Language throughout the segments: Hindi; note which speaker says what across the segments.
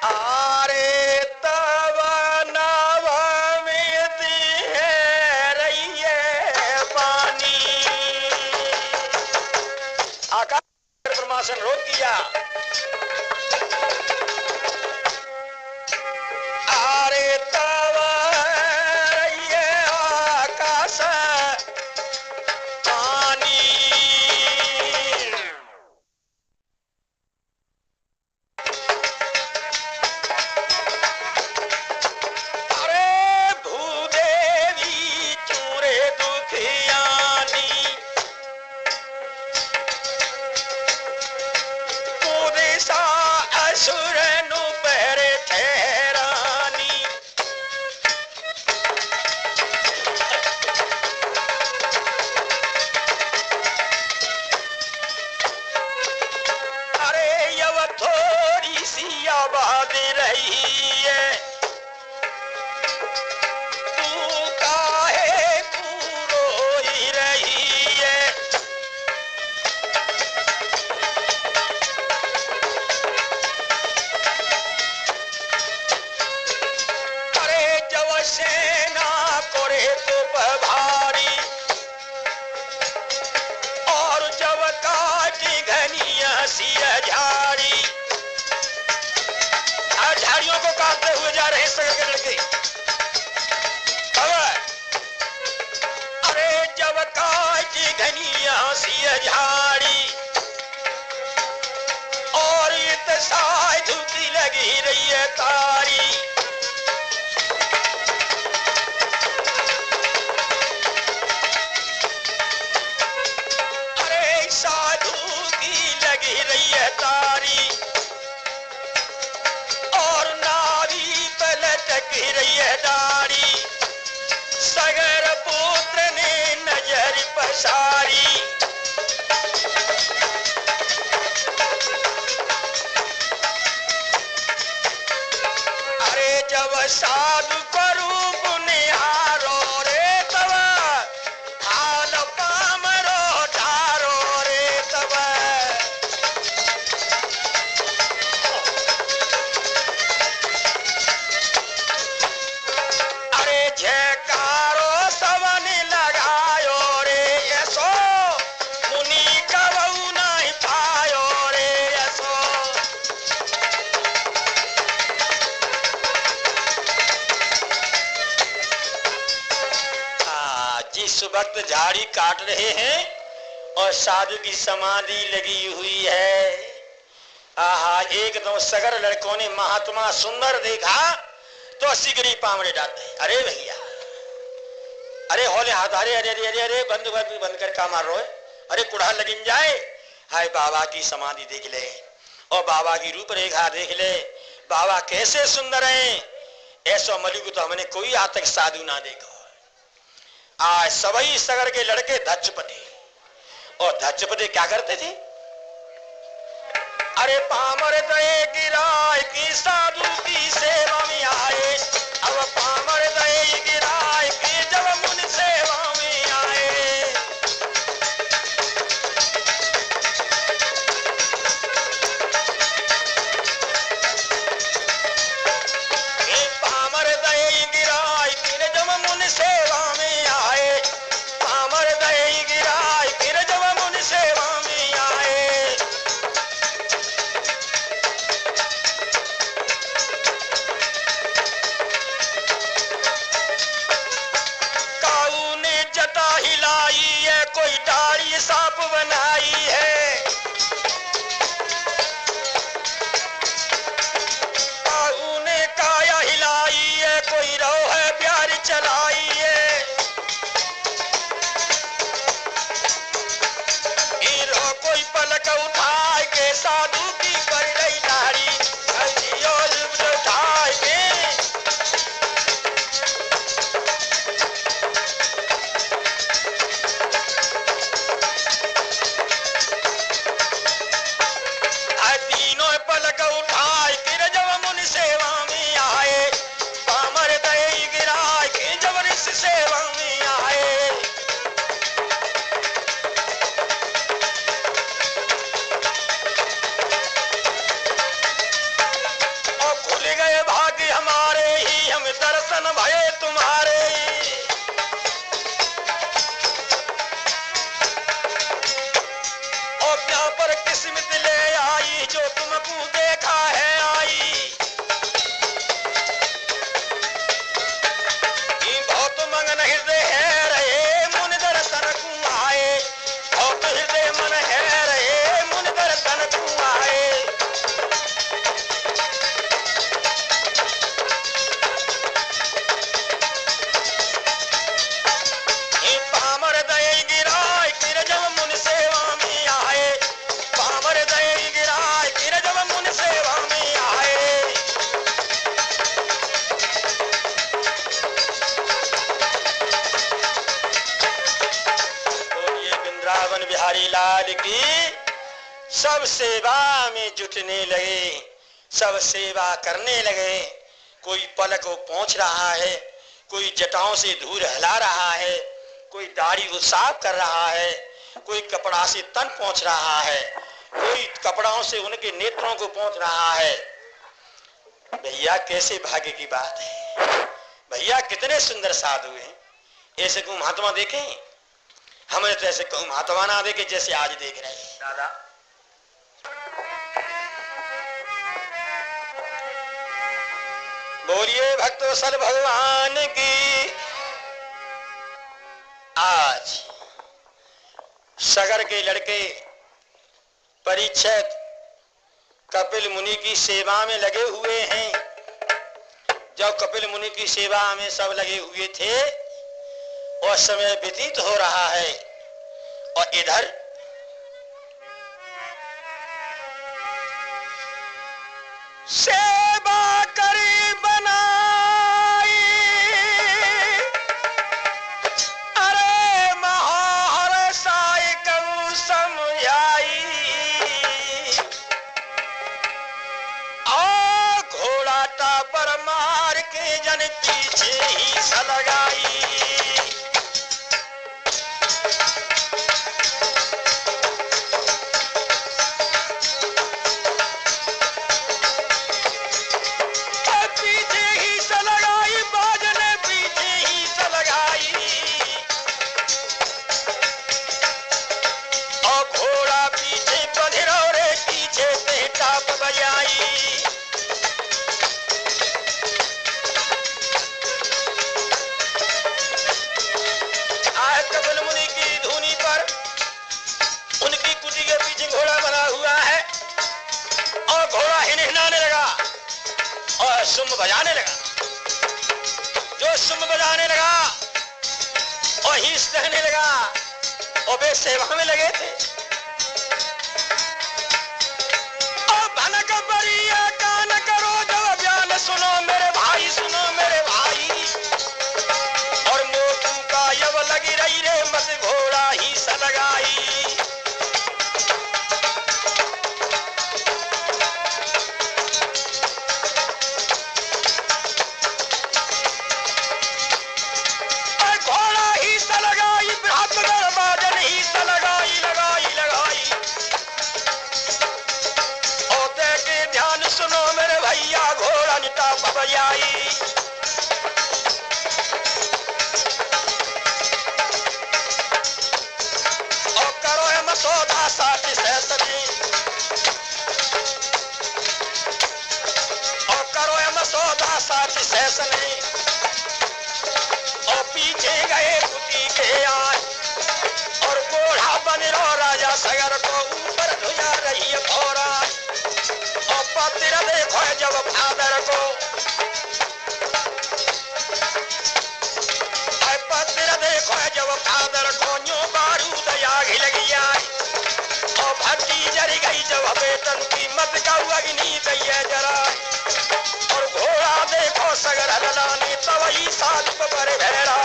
Speaker 1: आरे तब नव में है रही है पानी। आकाश परमासन रोक दिया। आरे तब ये आकाश पानी। अरे भूदेवी चूरे दुखियानी पुदिसा असुर नु पहरे ठहरानी। अरे यव थोड़ी सी आबाद रही है तू काहे कूरो ही रही है। अरे जब सेना करे तो भारी और जब काटी घनिया सी झाड़ी। झाड़ियों को काटते हुए जा रहे सगर के लड़के। अरे जब काटी घनिया सी झाड़ी और इतसाय धुकी लगी रही है तारी। अरे साधु की लगी रही है तारी और नारी पे लटक रही है डारी। सगर पुत्र ने नजर पसारी। अरे जब साधु को रूप निहारो रे तब हाल पामरो ठारो रे तब। अरे जयकारो सबन लगायो रे यशो मुनि कबहू नहीं पायो रे यशो। जिस वक्त झाड़ी काट रहे हैं और साधु की समाधि लगी हुई है। आहा एकदम सगर लड़कों ने महात्मा सुंदर देखा तो सिगरी पामड़े डालते। अरे भैया अरे होले हाथ। अरे अरे अरे अरे अरे बंद बंद कर का मार रहे। अरे कुड़ा लगिन जाए। हाय बाबा की समाधि देख ले और बाबा की रूपरेखा देख ले। बाबा कैसे सुंदर हैं। ऐसा मली को तो हमने कोई आज तक साधु ना देखा। आज सभी सगर के लड़के धच्चपते और धच्चपते क्या करते थे। अरे पामर दये गिराए की साधु की सेवा में आए। अब पामर दये गिराए की जब मुनि सेवा में आए। पामर दये गिराए की जब मुनि सेवा में आए। पामर दये गिराए की जब मुनि सेवा में आए। दर्शन भये तुम्हारे। और यहाँ पर किस्मत ले आई जो तुमको देखा है आई। बहुत मगन हृदय है रहे मुन दर्शन को आए। बहुत हृदय मन है रहे मुन दर्शन को आए। पामर दये गिराए फिर जब मुन सेवा में आए। पामर दये गिराए फिर जब मुन सेवा में आए। वृंदावन बिहारी लाल की सब सेवा में जुटने लगे, सब सेवा करने लगे। कोई पलक को पोंछ रहा है, कोई जटाओं से धूल हिला रहा है, कोई दाढ़ी को साफ कर रहा है, कोई कपड़ा से तन पोंछ रहा है, कोई कपड़ों से उनके नेत्रों को पोंछ रहा है। भैया कैसे भाग्य की बात है, भैया कितने सुंदर साधु हैं। ऐसे को महात्मा देखें, हमें तो ऐसे महात्मा ना देखे जैसे आज देख रहे हैं। दादा बोलिए भक्तवत्सल भगवान की। आज सगर के लड़के परीक्षित कपिल मुनि की सेवा में लगे हुए हैं। जब कपिल मुनि की सेवा में सब लगे हुए थे और समय व्यतीत हो रहा है और इधर सेवा करी बनाई। अरे महाहर साई कऊ समझाई। आ घोड़ा टापर मार के जन पीछे ही सलगाई। कपिल मुनि की धुनी पर उनकी कुटी के पीछे घोड़ा बना हुआ है और घोड़ा हिनहिनाने लगा और सुम बजाने लगा। जो सुम बजाने लगा और हिंस कहने लगा और वे सेवा में लगे थे। और भनक बरिया कान करो जब बयान सुनो मेरे भाई, सुनो मेरे भाई। और मोटू का यव लगी रही रे मत घोड़ा ही सलगाई। घोड़ा ही सलगाई बृहत्तर बाजन ही सलगाई लगाई लगाई। और देखे ध्यान सुनो मेरे भैया घोड़ा निटा बजाई। मसौदा साथी सहसनी और करो मसौदा साथी सहसनी। और पीछे गए कुटी के आए और घोड़ा बन रो राजा सगर को ऊपर धुजा रही है भौरा। और पत्र देखो जब फादर को, पत्र देखो जब फादर को न्यू बारूद आग लगी आई। और भट्टी जरी गई जब वेतन की मत का अग्नि दैया जरा। और घोड़ा देखो सगर हललानी तब ही साल पर भेड़ा।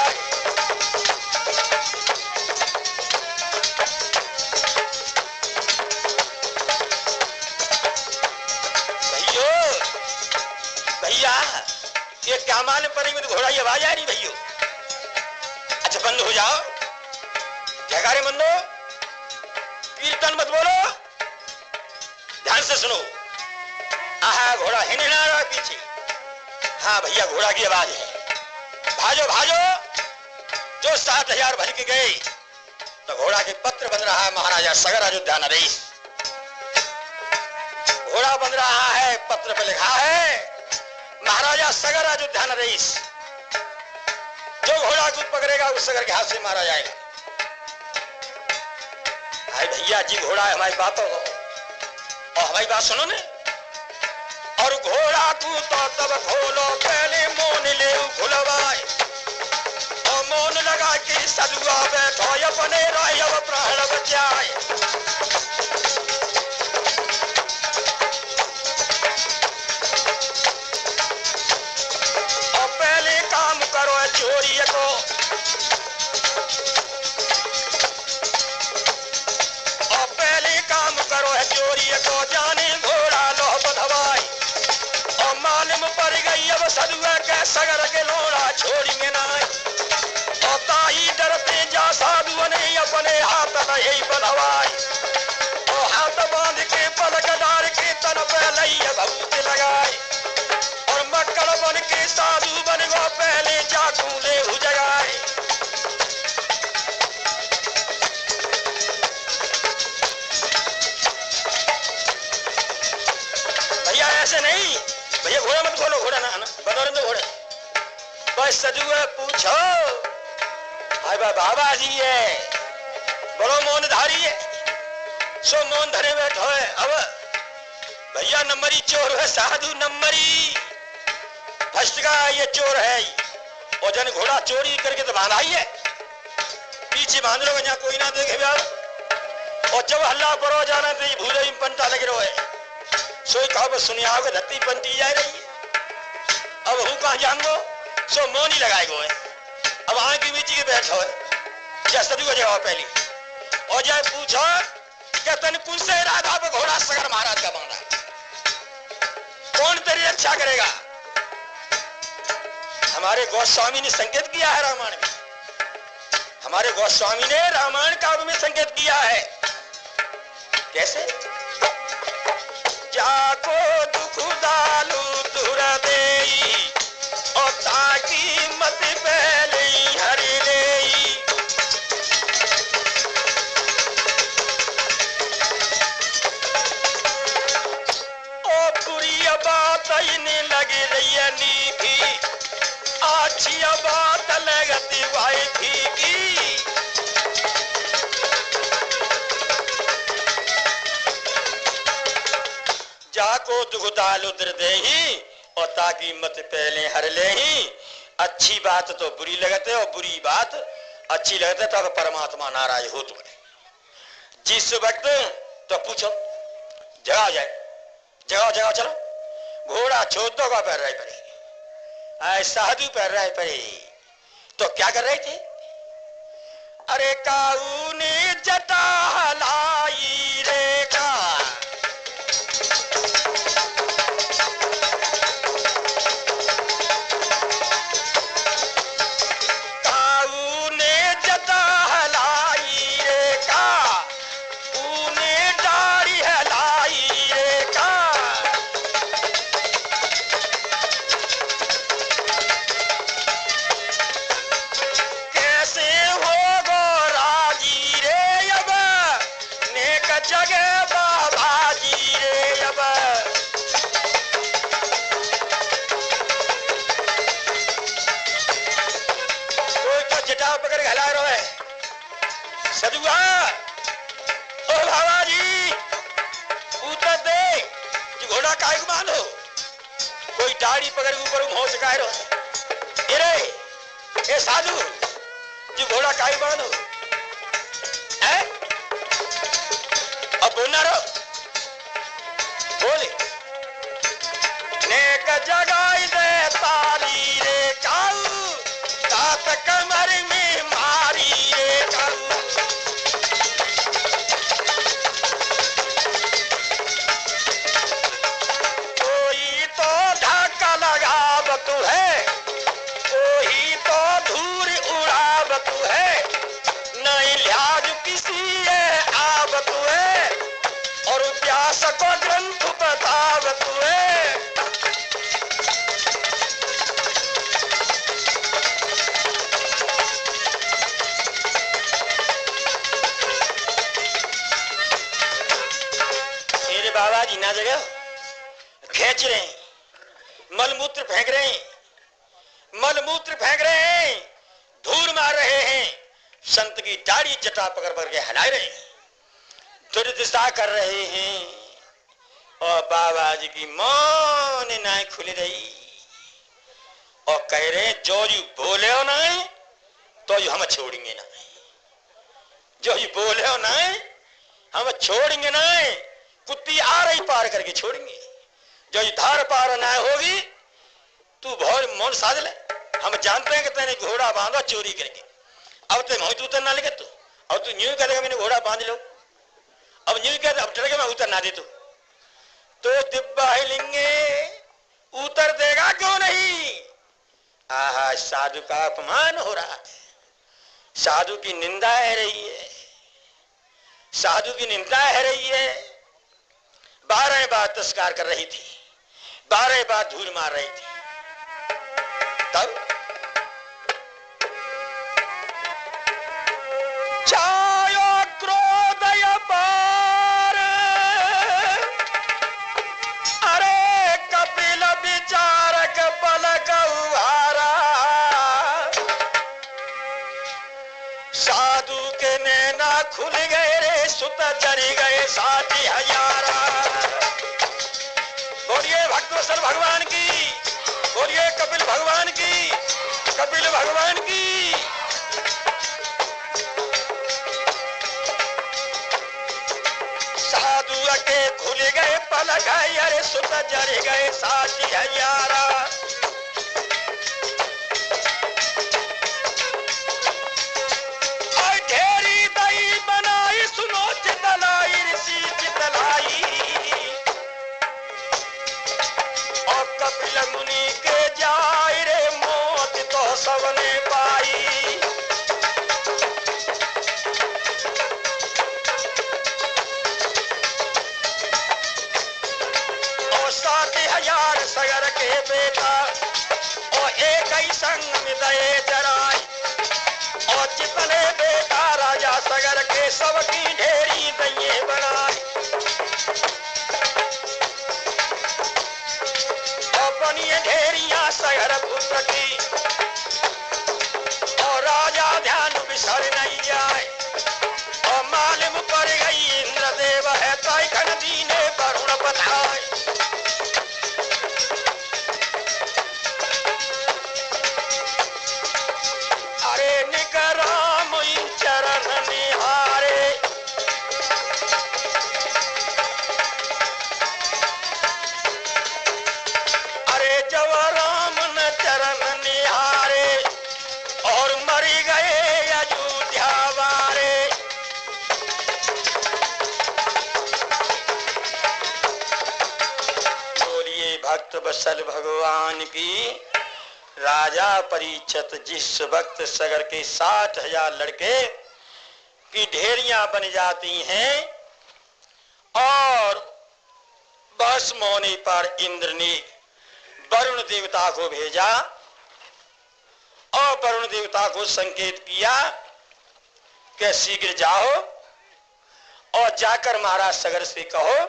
Speaker 1: भैया ये क्या मान पड़ी में घोड़ा की आवाज आ रही भैया। अच्छा बंद हो जाओ, जयकारे बंदो, कीर्तन मत बोलो, ध्यान से सुनो। आहा घोड़ा हिनहिना रहा पीछे। हाँ भैया घोड़ा की आवाज है। भाजो भाजो। जो 7,000 भर के गए तो घोड़ा के पत्र बन रहा है महाराजा सगर अयोध्या नरेश। घोड़ा बन रहा है, पत्र पे लिखा है महाराजा सगर अयोध्या नरेश। जो घोड़ा को पकड़ेगा उस सगर के हाथ से मारा जाएगा। भाई भैया जी घोड़ा है हमारी बातों को और हमारी बात सुनो ने। और घोड़ा तू तो तब खोलो पहले मोन ले खुलवाए और मोन लगा के सदुआ बैठो अपने राय प्राण बचाए। और पहले काम करो चोरी को और पहले काम करो चोरी को जाने घोड़ा लो बधवाई। और मालूम पड़ गई अब सदुआ के सगर के लोड़ा छोड़ेंगे ना। और ताई डरते जा साधु ने अपने हाथ नहीं बधवाई और हाथ बांध के पलक डार के तन पे लइया भूत लगाए। और मक्कड़ बन के साधु बन गो पहले जाकू ले हु जगाए। भैया ऐसे नहीं भैया, घोड़ा मत खोलो, घोड़ा ना बदौरंद घोड़े। बस सदुआ पूछो हाय बाबा जी है बड़ो मौन धारी है सो मौन धरे बैठो है। अब भैया नंबरी चोर है साधु नंबरी फर्स्ट का ये चोर है। और जन घोड़ा चोरी करके तो बांधा ही है, पीछे बांध लो यहाँ कोई ना देखे ब्याह। और जब हल्ला परो जाना तो ये भूले पंटा लगे रहो है सोई कहा सुनिया धरती पंटी जा रही है। अब हूँ कहा जाऊंगो सो मौन ही लगाए गो है। अब आए की बीच के बैठो है क्या सदु को जवाब पहली और जाए पूछो क्या तन कुल से राधा पे घोड़ा सगर महाराज का बांधा कौन तेरी रक्षा करेगा। हमारे गोस्वामी ने संकेत किया है रामायण में, हमारे गोस्वामी ने रामायण काव्य में संकेत किया है। कैसे जाको दुख दालू दूर देई और ताकि मत पहले हरि देई। ओ बुरी बात इन्हें लगी रही नीकी अच्छी बात लगती भाई फीकी। जाको दुख दाल उतर दे ही और ताकि मत पहले हर ले ही। अच्छी बात तो बुरी लगते और बुरी बात अच्छी लगते तब परमात्मा नाराज हो तुम जिस वक्त तो पूछो जगाओ जाए जगाओ जगाओ चलो घोड़ा छोड़ दो का पैर रहे पड़े साधु पैर रहे पड़े। तो क्या कर रहे थे अरे काऊ ने जटा हलाई रे का सदुआ ओ बाबा जी उतर दे कि घोड़ा काय को बांधो कोई दाढ़ी पकड़ ऊपर होश का रो ए साधु जी घोड़ा काय बांधो है अब बोलना रो बोले नेक जगाई दे तारी रे काऊ तात कमर में मारी रे काऊ। तू है कोई तो धूल उड़ाव तू है नहीं लिहाज किसी है आब तू है और व्यास को ग्रंथ बताव तू है। खींच रहे हैं, मलमूत्र फेंक रहे हैं, मलमूत्र फेंक रहे हैं, धूल मार रहे हैं, संत की दाढ़ी जटा पकड़ पकड़ के हिला रहे हैं, दुर्दशा कर रहे हैं। और बाबा जी की मौन नाई खुल रही और कह रहे हैं जो यू बोले हो ना तो यू हम छोड़ेंगे ना, जो यू बोले हो ना हम छोड़ेंगे ना, कुत्ती आ रही पार करके छोड़ेंगे, जो यू धार पार ना होगी तू बहुत मौन साध ले, हम जानते हैं कि तेने घोड़ा बांधा चोरी करके, अब तू उतर ना लेके तू, अब तू न्यू कहेगा मैंने घोड़ा बांध लो, अब न्यू कह अब डर के मैं उतर ना दे तो दिब्बा ही लिंगे उतर देगा क्यों नहीं। आहा, साधु का अपमान हो रहा है, साधु की निंदा है रही है, साधु की निंदा है रही है। 12 बार तिरस्कार कर रही थी, 12 बार धूल मार रही थी, तब छायो क्रोधय पार, अरे कपिल विचारक पलक उहारा, साधु के नैना खुल गए रे सुत चढ़ गए 60,000। बोलिए भक्तवत्सल भगवान की, बोलिए कपिल भगवान की, कपिल भगवान की। साधु के खुल गए पलक, अरे सुत जर गए 60,000। और ढेरी दही बनाई सुनो चितलाई ऋषि चितलाई, और कपिल मुनि के जाय रे मौत तो सबने पाई। और 60,000 सगर के बेटा और एक ही संग में दये जराई, और जितने बेटा राजा सगर के सबकी ढेरी दये बनाई। और बनिए ढेरियां सगर पुत्र की, और राजा ध्यान बिसर नहीं जाए, और मालूम पड़ गई इंद्रदेव है ताई खन दीने वरुण बताए। अरे निकराम चरण निहारे, अरे जब राम न चरण निहारे, और मरी गए अयोध्या वारे। बोलिए भक्त वत्सल भगवान की। राजा परीक्षित जिस वक्त सगर के 60,000 लड़के की ढेरियां बन जाती हैं, और भस्म होने पर इंद्र ने वरुण देवता को भेजा, और वरुण देवता को संकेत किया कि शीघ्र जाओ और जाकर महाराज सगर से कहो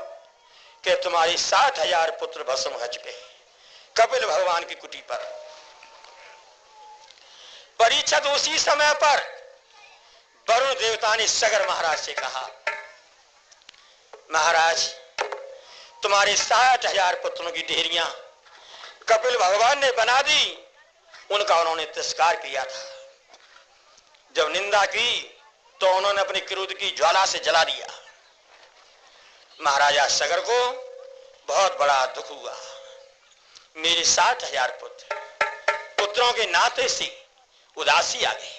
Speaker 1: कि तुम्हारी 60,000 पुत्र भस्म हो चुके कपिल भगवान की कुटी पर। परीक्षित उसी समय पर वरुण देवता ने सगर महाराज से कहा, महाराज तुम्हारे 60,000 पुत्रों की ढेरियां कपिल भगवान ने बना दी, उनका उन्होंने तिरस्कार किया था। जब निंदा की तो उन्होंने अपनी क्रोध की ज्वाला से जला दिया। महाराजा सगर को बहुत बड़ा दुख हुआ, मेरे 60,000 पुत्रों के नाते से उदासी आ गई।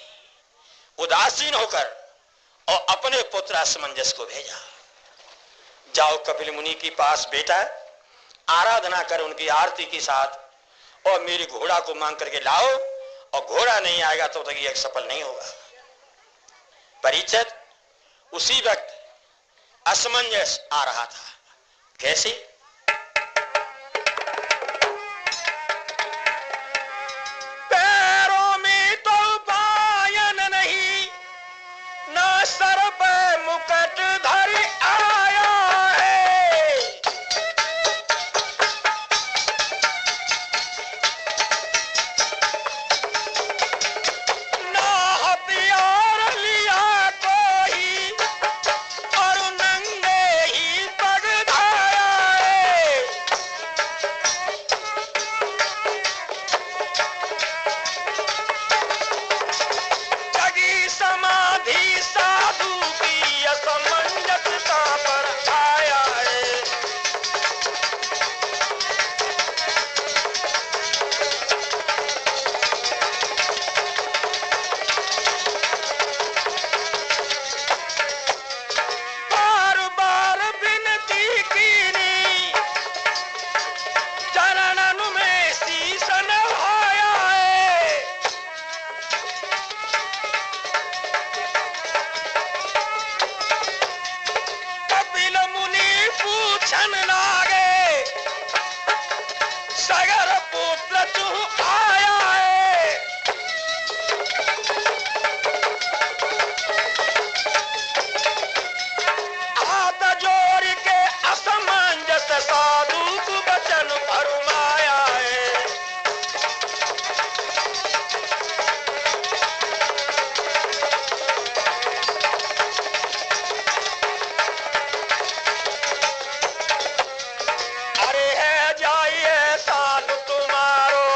Speaker 1: उदासीन होकर और अपने पुत्र असमंजस को भेजा, जाओ कपिल मुनि के पास बेटा आराधना कर उनकी आरती के साथ, और मेरे घोड़ा को मांग करके लाओ, और घोड़ा नहीं आएगा तो तक यह सफल नहीं होगा। परीक्षित उसी वक्त असमंजस आ रहा था। कैसे? पैरों में तो पायन नहीं, ना सर पे मुकुट धर आया है, सगर पुत्र तू आया है। हाथ जोड़ के असमंजस साधु को वचन फरमाया है। अरे है जाइए साधु तुम्हारो,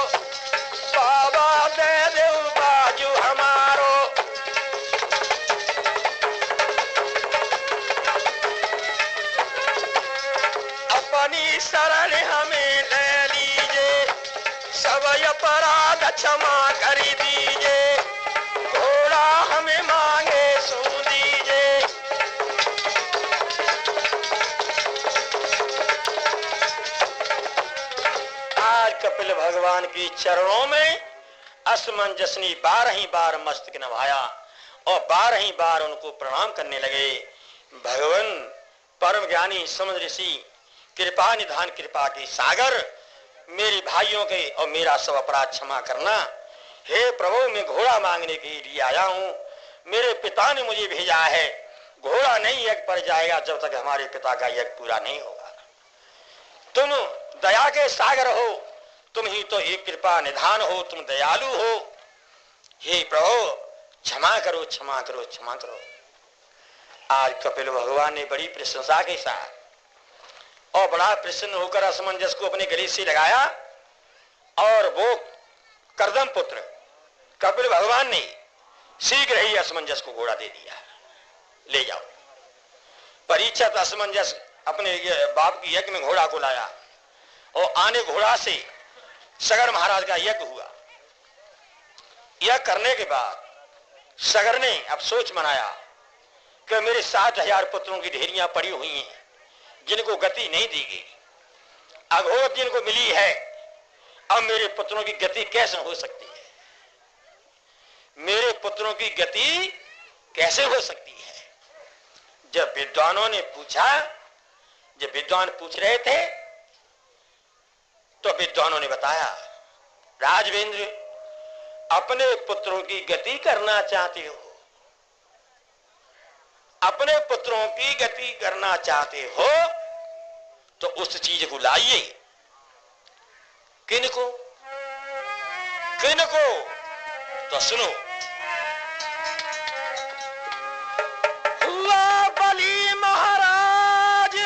Speaker 1: बाबा दे दे बाजू हमारो। अपनी शरण हमें ले लीजिए, सब अपराध क्षमा कर दीजिए। घोड़ा हमें मांगे सू दीजिए। आज कपिल भगवान की चरणों में असमंजसनी 12 बार मस्तक नभाया और 12 बार उनको प्रणाम करने लगे। भगवान परम ज्ञानी समुद्र ऋषि कृपा निधान कृपा के सागर, मेरे भाइयों के और मेरा सब अपराध क्षमा करना। हे प्रभु, मैं घोड़ा मांगने के लिए आया हूँ। मेरे पिता ने मुझे भेजा है। घोड़ा नहीं यज्ञ पर जाएगा जब तक हमारे पिता का यज्ञ पूरा नहीं होगा। तुम दया के सागर हो, तुम ही तो एक कृपा निधान हो, तुम दयालु हो। हे प्रभु, क्षमा करो क्षमा करो क्षमा करो। आज कपिल भगवान ने बड़ी प्रशंसा के साथ और बड़ा प्रसन्न होकर असमंजस को अपने गले से लगाया और वो कर्दम पुत्र कपिल भगवान ने शीघ्र ही असमंजस को घोड़ा दे दिया। ले जाओ। परीक्षित असमंजस अपने बाप की यज्ञ में घोड़ा को लाया और आने घोड़ा से सगर महाराज का यज्ञ हुआ। यह करने के बाद सगर ने अब सोच मनाया कि मेरे 7,000 पुत्रों की ढेरियां पड़ी हुई हैं जिनको गति नहीं दी गई, अघोर जिनको मिली है। अब मेरे पुत्रों की गति कैसे हो सकती है? मेरे पुत्रों की गति कैसे हो सकती है? जब विद्वानों ने पूछा, जब विद्वान पूछ रहे थे तो विद्वानों ने बताया, राजवेंद्र, अपने पुत्रों की गति करना चाहते हो, अपने पुत्रों की गति करना चाहते हो तो उस चीज को लाइए। किनको किनको? तो सुनो। हुआ बलि महाराज,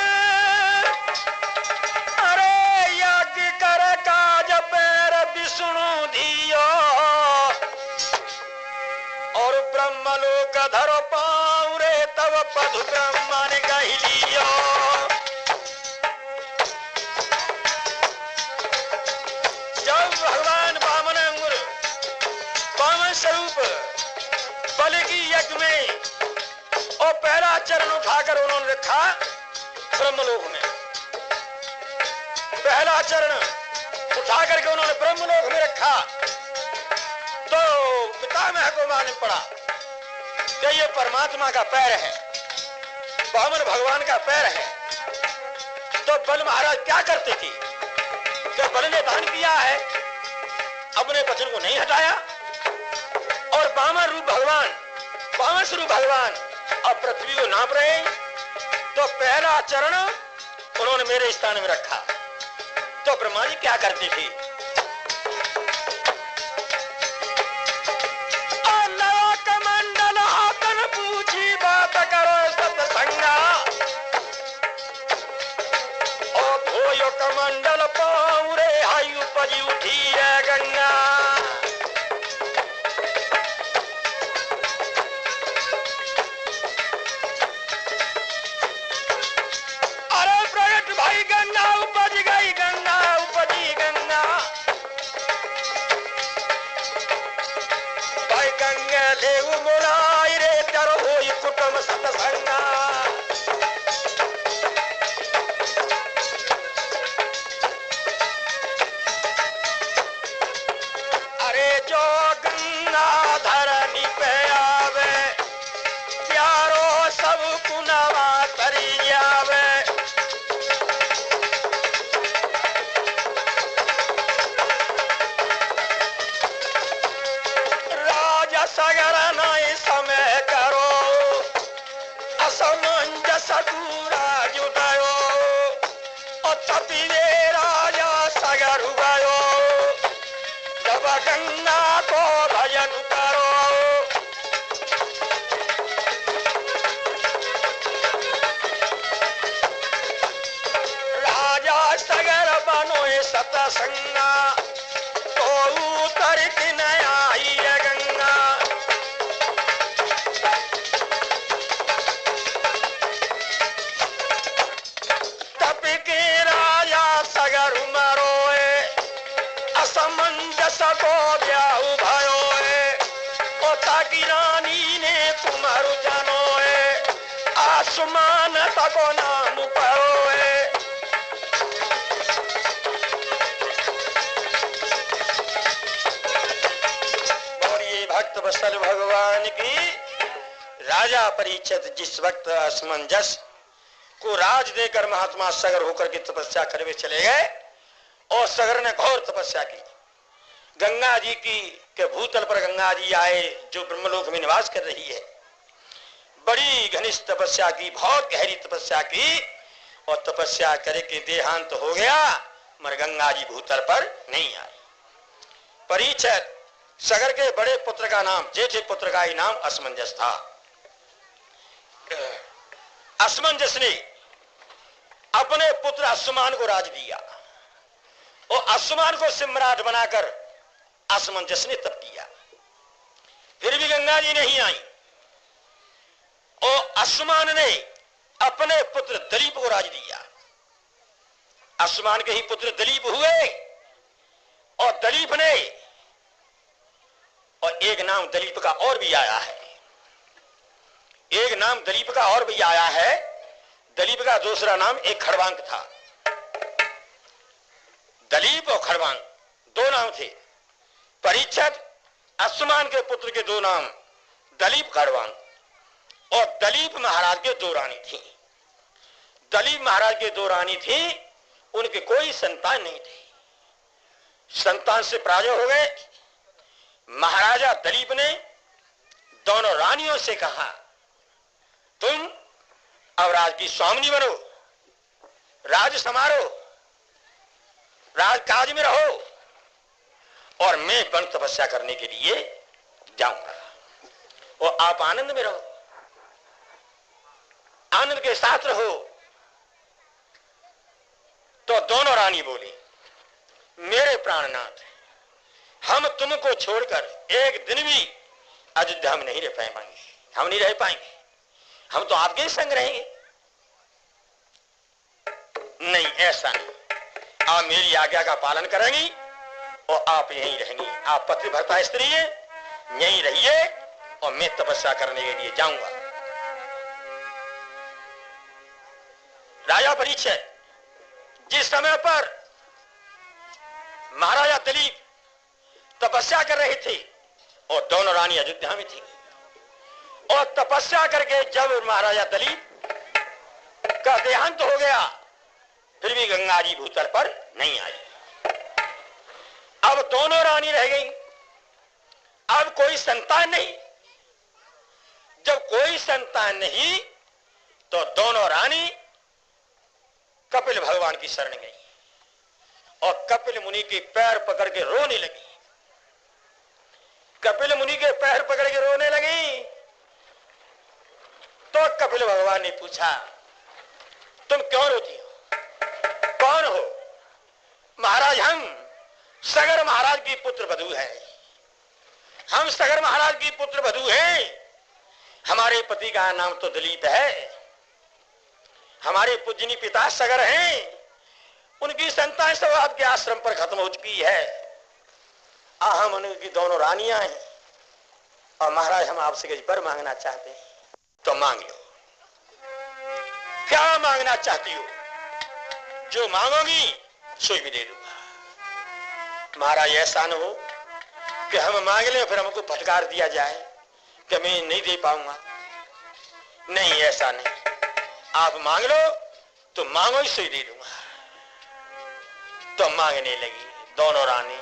Speaker 1: अरे यज्ञ कर काज पैर विष्णु दियो, और ब्रह्मलोक धरो पाँव रे तब पधु ब्रह्मन गहि लियो। जब भगवान वामन अंगुर वामन स्वरूप बलि की यज्ञ में और पहला चरण उठाकर उन्होंने रखा ब्रह्मलोक में, पहला चरण उठाकर के उन्होंने ब्रह्मलोक में रखा तो पितामह को मालूम पड़ा कि ये परमात्मा का पैर है, वामन भगवान का पैर है। तो बल महाराज क्या करते थे कि बल ने दान किया है, अपने वचन को नहीं हटाया, और वामन रूप भगवान, वामन स्वरूप भगवान अब पृथ्वी को नाप रहे। तो पहला चरण उन्होंने मेरे स्थान में रखा। तो ब्रह्मा जी क्या करते थे? कमंडल हाथन पूछी बात करो सत्संगा, और भोयो कमंडल पाँव रे हाई उपजी उठी है गंगा। अरे प्रगट भाई गंगा उपज गई, गंगा उपजी गंगा। भाई गंगा देव मोलाई रे तर होई कुटुंब सत्संगा। अरे जो गंगा धरनी पे आवे, प्यारो सब कुनवा तरी आवे। सगर गयो, जब गंगा को भजन करो। राजा सगर बनो सतसंगा, तो उतर के न आई गंगा। तप के राजा सगर मरोए, असमंजस को ब्याहु भयोए। ओ ताकि रानी ने तुम्हारू जनोए, आसमान तको नाम परोए। भक्त वत्सल भगवान की। राजा परीक्षित जिस वक्त असमंजस को राज देकर महात्मा सगर होकर के तपस्या करवे चले गए, और सगर ने घोर तपस्या की। गंगा जी की के भूतल पर गंगा जी आए, जो ब्रह्मलोक में निवास कर रही है। बड़ी घनिष्ठ तपस्या की, बहुत गहरी तपस्या की, और तपस्या करके देहांत हो गया, मगर गंगा जी भूतल पर नहीं आई। परीक्षित सगर के बड़े पुत्र का नाम, जेठे पुत्र का ही नाम असमंजस था। असमंजस ने अपने पुत्र असुमान को राज दिया, और असुमान को सम्राट बनाकर असमंजस ने तप किया। फिर भी गंगा जी नहीं आई, और असुमान ने अपने पुत्र दलीप को राज दिया। असुमान के ही पुत्र दलीप हुए, और दलीप ने, और एक नाम दलीप का और भी आया है, एक नाम दलीप का और भी आया है। दलीप का दूसरा नाम एक खड़वांग था। दलीप और खड़वांग दो नाम थे। परीक्षित असुमान के पुत्र के दो नाम, दलीप खड़वांग। और दलीप महाराज के दो रानी थी। दलीप महाराज के दो रानी थी, उनके कोई संतान नहीं थी। संतान से पराजय हो गए। महाराजा दलीप ने दोनों रानियों से कहा, तुम अब राज की स्वामिनी बनो, राज संभालो, राजकाज में रहो, और मैं वन तपस्या करने के लिए जाऊंगा, और आप आनंद में रहो, आनंद के साथ रहो। तो दोनों रानी बोली, मेरे प्राणनाथ, हम तुमको छोड़कर एक दिन भी अयोध्या में नहीं रह पाएंगे, हम नहीं रह पाएंगे, हम तो आपके संग रहेंगे। नहीं, ऐसा नहीं, आप मेरी आज्ञा का पालन करेंगी, और आप यहीं रहेंगी। आप पतिव्रता स्त्री है, यहीं रहिए, और मैं तपस्या करने के लिए जाऊंगा। राजा परीक्षित जिस समय पर महाराजा दलीप तपस्या कर रहे थे, और दोनों रानी अयोध्या में थी, और तपस्या करके जब महाराजा दलीप का देहांत हो गया, फिर भी गंगा जी भूतल पर नहीं आई। अब दोनों रानी रह गई, अब कोई संतान नहीं। जब कोई संतान नहीं, तो दोनों रानी कपिल भगवान की शरण गई, और कपिल मुनि के पैर पकड़ के रोने लगी। कपिल मुनि के पैर पकड़ के रोने लगी, तो कपिल भगवान ने पूछा, तुम क्यों रोती हो, कौन हो? महाराज, हम सगर महाराज की पुत्र वधू है, हम सगर महाराज की पुत्र वधू हैं। हमारे पति का नाम तो दलीप है, हमारे पूजनी पिता सगर हैं, उनकी संतान सब आपके आश्रम पर खत्म हो चुकी है। हम उनकी दोनों रानियां हैं, और महाराज हम आपसे कुछ वर मांगना चाहते हैं, तो मांग लो। क्या मांगना चाहती हो? जो मांगोगी सो भी दे दूंगा। महाराज, ऐसा न हो कि हम मांग लें फिर हमको फटकार दिया जाए कि मैं नहीं दे पाऊंगा। नहीं, ऐसा नहीं, आप मांग लो, तो मांगो ही सो दे दूंगा। तो मांगने लगी दोनों रानी।